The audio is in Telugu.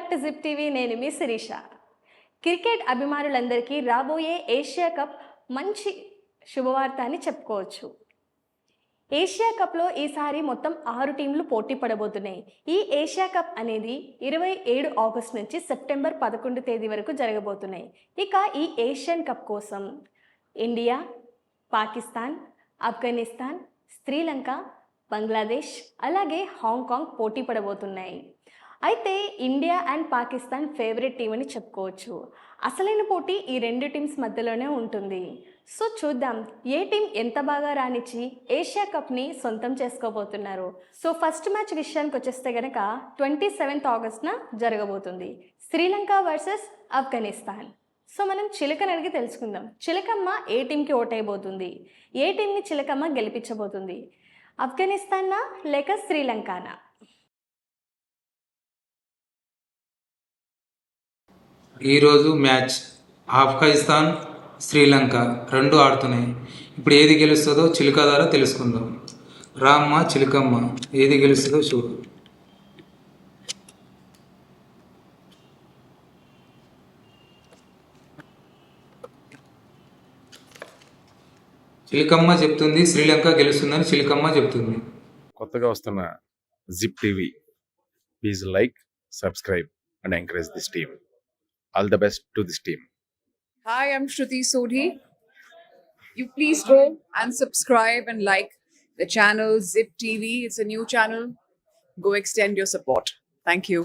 Back to zip TV. నేను మీ శిరీష. క్రికెట్ అభిమానులందరికీ రాబోయే ఏషియా కప్ మంచి శుభవార్త అని చెప్పుకోవచ్చు. ఏషియా కప్లో ఈసారి మొత్తం 6 టీంలు పోటీ పడబోతున్నాయి. ఈ ఏషియా కప్ అనేది 27 ఆగస్టు నుంచి సెప్టెంబర్ 11 తేదీ వరకు జరగబోతున్నాయి. ఇక ఈ ఏషియన్ కప్ కోసం ఇండియా, పాకిస్తాన్, ఆఫ్ఘనిస్తాన్, శ్రీలంక, బంగ్లాదేశ్ అలాగే హాంకాంగ్ పోటీ పడబోతున్నాయి. అయితే India and Pakistan favourite team అని చెప్పుకోవచ్చు. అసలైన పోటీ ఈ రెండు టీమ్స్ మధ్యలోనే ఉంటుంది. సో చూద్దాం ఏ టీం ఎంత బాగా రాణించి ఏషియా కప్ని సొంతం చేసుకోబోతున్నారు. సో ఫస్ట్ మ్యాచ్ విషయానికి వచ్చేస్తే కనుక 27 ఆగస్టున జరగబోతుంది. శ్రీలంక వర్సెస్ ఆఫ్ఘనిస్తాన్. సో మనం చిలకని అడిగి తెలుసుకుందాం. చిలకమ్మ ఏ టీంకి ఓటైపోతుంది, ఏ టీంని చిలకమ్మ గెలిపించబోతుంది, ఆఫ్ఘనిస్తానా లేక శ్రీలంకనా? ఈరోజు మ్యాచ్ ఆఫ్ఘనిస్తాన్ శ్రీలంక రెండు ఆడుతున్నాయి. ఇప్పుడు ఏది గెలుస్తుందో చిలుక ద్వారా తెలుసుకుందాం. రామ్మ చిలుకమ్మ ఏది గెలుస్తుందో చూడు. చిలుకమ్మ చెప్తుంది శ్రీలంక గెలుస్తుందని చిలుకమ్మ చెప్తుంది. కొత్తగా వస్తున్న zip TV, please like, subscribe and encourage this team. All the best to this team. Hi, I'm Shruti Sodhi. You please go and subscribe and like the channel Zip TV. It's a new channel. Go extend your support. Thank you.